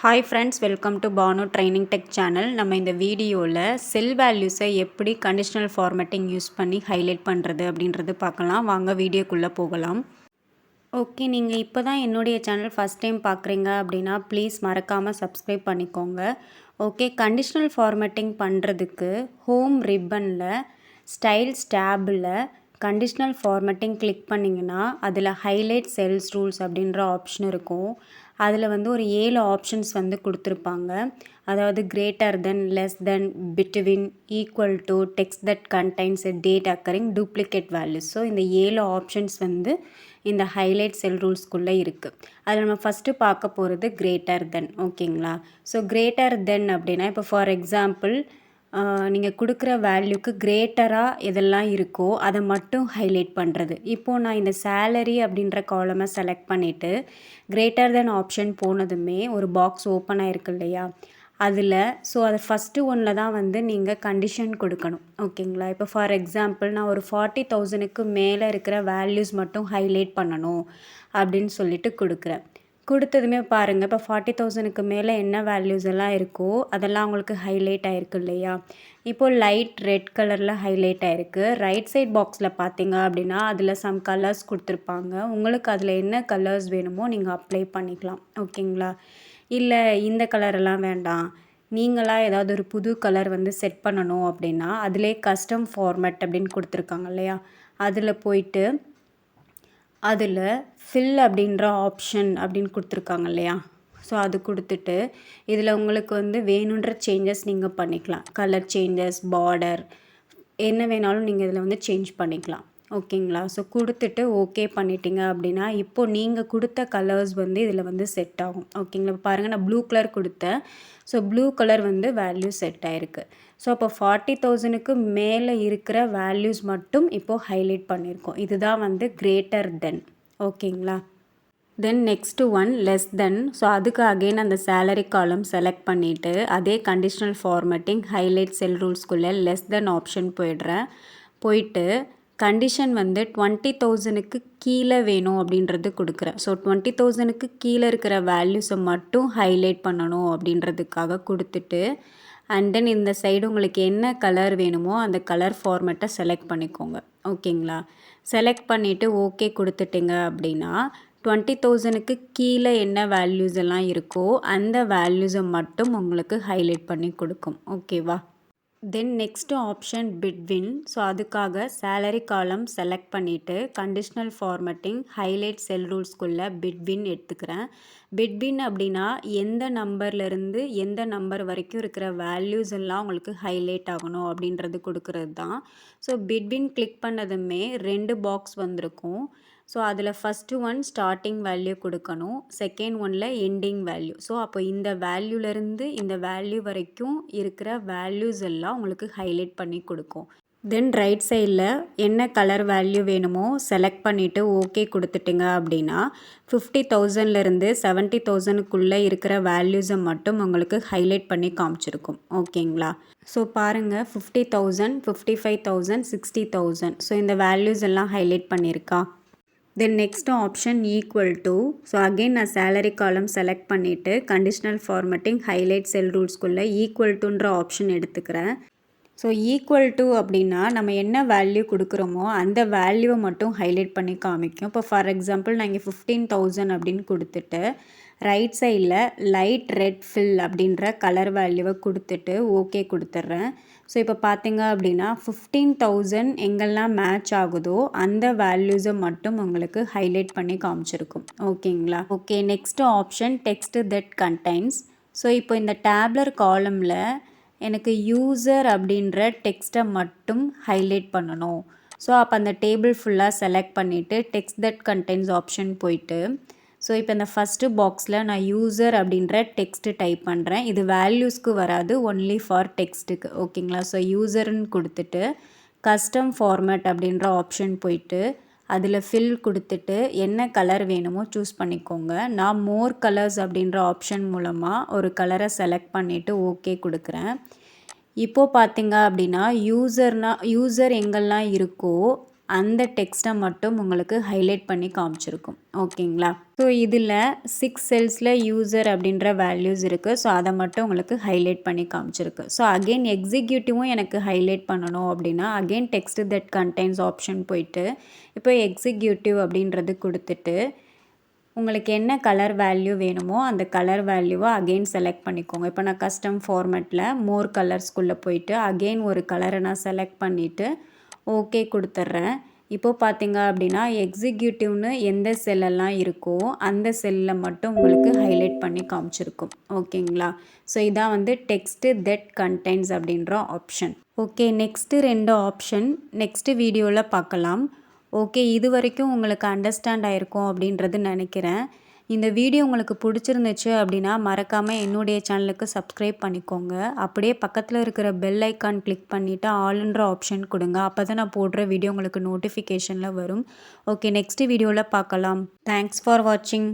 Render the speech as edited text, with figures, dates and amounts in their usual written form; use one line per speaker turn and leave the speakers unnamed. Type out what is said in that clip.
Hi friends, welcome to Banu training tech channel. நம்ம இந்த வீடியோவில் செல் வேல்யூஸை எப்படி கண்டிஷனல் ஃபார்மேட்டிங் யூஸ் பண்ணி ஹைலைட் பண்ணுறது அப்படின்றது பார்க்கலாம். வாங்க வீடியோக்குள்ளே போகலாம். ஓகே, நீங்கள் இப்போ தான் என்னுடைய சேனல் ஃபஸ்ட் டைம் பார்க்குறீங்க அப்படின்னா ப்ளீஸ் மறக்காமல் சப்ஸ்கிரைப் பண்ணிக்கோங்க. ஓகே, கண்டிஷனல் ஃபார்மேட்டிங் பண்ணுறதுக்கு ஹோம் ரிப்பனில் ஸ்டைல்ஸ் டேபில் கண்டிஷனல் ஃபார்மேட்டிங் கிளிக் பண்ணிங்கன்னா அதில் ஹைலைட் செல்ஸ் ரூல்ஸ் அப்படின்ற ஆப்ஷன் இருக்கும். அதில் ஒரு 7 ஆப்ஷன்ஸ் கொடுத்துருப்பாங்க. அதாவது greater than, less than, between, equal to, text that contains a date occurring, duplicate values. So இந்த 7 ஆப்ஷன்ஸ் இந்த ஹைலைட் செல் ரூல்ஸ்குள்ளே இருக்குது. அதில் நம்ம ஃபஸ்ட்டு பார்க்க போகிறது கிரேட்டர் தென். ஓகேங்களா? ஸோ கிரேட்டர் தென் அப்படின்னா இப்போ ஃபார் எக்ஸாம்பிள் நீங்கள் கொடுக்குற வேல்யூக்கு கிரேட்டராக எதெல்லாம் இருக்கோ அதை மட்டும் ஹைலைட் பண்ணுறது. இப்போது நான் இந்த சேலரி அப்படின்ற காலமை செலக்ட் பண்ணிவிட்டு கிரேட்டர் தென் ஆப்ஷன் போனதுமே ஒரு பாக்ஸ் ஓப்பன் ஆகிருக்கு இல்லையா? அதில் அது ஃபஸ்ட்டு ஒன்றில் தான் நீங்கள் கண்டிஷன் கொடுக்கணும். ஓகேங்களா? இப்போ ஃபார் எக்ஸாம்பிள் நான் ஒரு 40,000க்கு மேலே இருக்கிற வேல்யூஸ் மட்டும் ஹைலைட் பண்ணணும் அப்படின்னு சொல்லிட்டு கொடுக்குறேன். கொடுத்ததுமே பாருங்கள், இப்போ 40,000க்கு மேலே என்ன வேல்யூஸ் எல்லாம் இருக்கோ அதெல்லாம் உங்களுக்கு ஹைலைட் ஆகிருக்கு இல்லையா? இப்போது லைட் ரெட் கலரில் ஹைலைட் ஆகிருக்கு. ரைட் சைட் பாக்ஸில் பார்த்தீங்க அப்படின்னா அதில் சம் கலர்ஸ் கொடுத்துருப்பாங்க. உங்களுக்கு அதில் என்ன கலர்ஸ் வேணுமோ நீங்கள் அப்ளை பண்ணிக்கலாம். ஓகேங்களா? இல்லை இந்த கலரெல்லாம் வேண்டாம், நீங்களாக ஏதாவது ஒரு புது கலர் செட் பண்ணணும் அப்படின்னா அதிலே கஸ்டம் ஃபார்மேட் அப்படின்னு கொடுத்துருக்காங்க இல்லையா? அதில் போயிட்டு அதில் ஃபில் அப்படின்ற ஆப்ஷன் அப்படின்னு கொடுத்துருக்காங்க இல்லையா? ஸோ அது கொடுத்துட்டு இதில் உங்களுக்கு வேணுன்ற சேஞ்சஸ் நீங்கள் பண்ணிக்கலாம். கலர் சேஞ்சஸ், பார்டர், என்ன வேணாலும் நீங்கள் இதில் சேஞ்ச் பண்ணிக்கலாம். ஓகேங்களா? ஸோ கொடுத்துட்டு ஓகே பண்ணிட்டீங்க அப்படின்னா இப்போது நீங்கள் கொடுத்த கலர்ஸ் இதில் செட் ஆகும். ஓகேங்களா? இப்போ பாருங்கள், நான் ப்ளூ கலர் கொடுத்தேன். So blue colour value set ஆகிருக்கு. ஸோ அப்போ 40,000க்கு மேலே இருக்கிற வேல்யூஸ் மட்டும் இப்போது ஹைலைட் பண்ணியிருக்கோம். இதுதான் கிரேட்டர் தென். ஓகேங்களா? Then next one less than. So அதுக்கு அகெயின் அந்த சேலரி காலம் செலக்ட் பண்ணிவிட்டு அதே கண்டிஷனல் ஃபார்மேட்டிங் ஹைலைட் செல் ரூல்ஸ்குள்ளே லெஸ் தென் ஆப்ஷன் போயிட்டு கண்டிஷன் 20,000க்கு கீழே வேணும் அப்படின்றது கொடுக்குறேன். ஸோ 20,000க்கு கீழே இருக்கிற வேல்யூஸை மட்டும் ஹைலைட் பண்ணணும் அப்படின்றதுக்காக கொடுத்துட்டு அண்ட் தென் இந்த சைடு உங்களுக்கு என்ன கலர் வேணுமோ அந்த கலர் ஃபார்மேட்டை செலக்ட் பண்ணிக்கோங்க. ஓகேங்களா? செலக்ட் பண்ணிவிட்டு ஓகே கொடுத்துட்டிங்க அப்படின்னா 20,000க்கு கீழே என்ன வேல்யூஸ் எல்லாம் இருக்கோ அந்த வேல்யூஸை மட்டும் உங்களுக்கு ஹைலைட் பண்ணி கொடுக்கும். ஓகேவா? Then next option between. So அதுக்காக சேலரி காலம் செலக்ட் பண்ணிவிட்டு கண்டிஷனல் ஃபார்மேட்டிங் ஹைலைட் செல் ரூல்ஸ்குள்ளே பிட்வீன் எடுத்துக்கிறேன். பிட்வீன் அப்படின்னா எந்த நம்பர்லேருந்து எந்த நம்பர் வரைக்கும் இருக்கிற வேல்யூஸ் எல்லாம் உங்களுக்கு ஹைலைட் ஆகணும் அப்படின்றது கொடுக்கறது தான். ஸோ பிட்வீன் கிளிக் பண்ணதுமே 2 பாக்ஸ் வந்திருக்கும். ஸோ அதில் ஃபஸ்ட்டு ஒன் ஸ்டார்டிங் வேல்யூ கொடுக்கணும், செகண்ட் ஒனில் எண்டிங் வேல்யூ. ஸோ அப்போ இந்த வேல்யூலேருந்து இந்த வேல்யூ வரைக்கும் இருக்கிற வேல்யூஸ் எல்லாம் உங்களுக்கு ஹைலைட் பண்ணி கொடுக்கும். தென் ரைட் சைடில் என்ன கலர் வேல்யூ வேணுமோ செலக்ட் பண்ணிவிட்டு ஓகே கொடுத்துட்டிங்க அப்படின்னா 50,000லேருந்து 70,000க்குள்ளே இருக்கிற வேல்யூஸை மட்டும் உங்களுக்கு ஹைலைட் பண்ணி காமிச்சிருக்கும். ஓகேங்களா? ஸோ பாருங்கள், 50,000, 55,000, 60,000. ஸோ இந்த வேல்யூஸ் எல்லாம் ஹைலைட் பண்ணியிருக்கா? Then next option equal to. So again நான் சேலரி காலம் செலக்ட் பண்ணிவிட்டு கண்டிஷனல் ஃபார்மேட்டிங் ஹைலைட் செல் ரூல்ஸ்குள்ளே ஈக்குவல் டுன்ற ஆப்ஷன் எடுத்துக்கிறேன். ஸோ ஈக்குவல் டு அப்படின்னா நம்ம என்ன வேல்யூ கொடுக்குறோமோ அந்த வேல்யூவை மட்டும் ஹைலைட் பண்ணி காமிக்கும். இப்போ ஃபார் எக்ஸாம்பிள் நான் இங்கே 15,000 அப்படின்னு கொடுத்துட்டு ரைட் சைடில் லைட் ரெட் ஃபில் அப்படின்ற கலர் வேல்யூவை கொடுத்துட்டு ஓகே கொடுத்துட்றேன். ஸோ இப்போ பார்த்தீங்க அப்படின்னா 15,000 எங்கெல்லாம் மேட்ச் ஆகுதோ அந்த வேல்யூஸை மட்டும் உங்களுக்கு ஹைலைட் பண்ணி காமிச்சிருக்கும். ஓகேங்களா? Okay, next option text that contains. So இப்போ இந்த டேப்லர் காலமில் எனக்கு யூசர் அப்படின்ற டெக்ஸ்ட்டை மட்டும் ஹைலைட் பண்ணணும். ஸோ அப்போ அந்த டேபிள் ஃபுல்லாக செலக்ட் பண்ணிவிட்டு டெக்ஸ்ட் தட் கண்டைன்ஸ் ஆப்ஷன் போயிட்டு ஸோ இப்போ இந்த ஃபஸ்ட்டு பாக்ஸில் நான் யூசர் அப்படின்ற டெக்ஸ்ட்டு டைப் பண்ணுறேன். இது வேல்யூஸ்க்கு வராது, ஒன்லி ஃபார் டெக்ஸ்ட்டுக்கு. ஓகேங்களா? ஸோ யூசர்னு கொடுத்துட்டு கஸ்டம் ஃபார்மேட் அப்படின்ற ஆப்ஷன் போயிட்டு அதில் ஃபில் கொடுத்துட்டு என்ன கலர் வேணுமோ சூஸ் பண்ணிக்கோங்க. நான் மோர் கலர்ஸ் அப்படின்ற ஆப்ஷன் மூலமாக ஒரு கலரை செலக்ட் பண்ணிவிட்டு ஓகே கொடுக்குறேன். இப்போது பார்த்தீங்க அப்படின்னா யூசர் எங்கெல்லாம் இருக்கோ அந்த டெக்ஸ்ட்டை மட்டும் உங்களுக்கு ஹைலைட் பண்ணி காமிச்சிருக்கும். ஓகேங்களா? ஸோ இதில் 6 செல்ஸில் யூசர் அப்படின்ற வேல்யூஸ் இருக்குது. ஸோ அதை மட்டும் உங்களுக்கு ஹைலைட் பண்ணி காமிச்சிருக்கு. ஸோ அகெயின் எக்ஸிக்யூட்டிவும் எனக்கு ஹைலைட் பண்ணணும் அப்படின்னா again text that contains option போயிட்டு இப்போ எக்ஸிக்யூட்டிவ் அப்படின்றது கொடுத்துட்டு உங்களுக்கு என்ன கலர் வேல்யூ வேணுமோ அந்த கலர் வேல்யூவை அகெயின் செலக்ட் பண்ணிக்கோங்க. இப்போ நான் கஸ்டம் ஃபார்மேட்டில் மோர் கலர்ஸ்குள்ளே போயிட்டு அகெயின் ஒரு கலரை நான் செலக்ட் பண்ணிவிட்டு ஓகே கொடுத்துட்றேன். இப்போது பார்த்தீங்க அப்படின்னா எக்ஸிக்யூட்டிவ்னு எந்த செல்லெல்லாம் இருக்கோ அந்த செல்லில் மட்டும் உங்களுக்கு ஹைலைட் பண்ணி காமிச்சிருக்கும். ஓகேங்களா? ஸோ இதான் வந்து டெக்ஸ்ட்டு தட் கண்டெய்ன்ஸ் அப்படின்ற option. Okay, next 2 option next வீடியோவில் பார்க்கலாம். ஓகே, இது வரைக்கும் உங்களுக்கு அண்டர்ஸ்டாண்ட் ஆகிருக்கும் அப்படின்றது நினைக்கிறேன். இந்த வீடியோ உங்களுக்கு பிடிச்சிருந்துச்சு அப்படின்னா மறக்காமல் என்னுடைய சேனலுக்கு சப்ஸ்கிரைப் பண்ணிக்கோங்க. அப்படியே பக்கத்தில் இருக்கிற பெல் ஐக்கான் கிளிக் பண்ணிவிட்டு ஆல்ன்ற ஆப்ஷன் கொடுங்க. அப்போ தான் நான் போடுற வீடியோ உங்களுக்கு நோட்டிஃபிகேஷனில் வரும். ஓகே, நெக்ஸ்ட் வீடியோவில் பார்க்கலாம். தேங்க்ஸ் ஃபார் வாட்சிங்.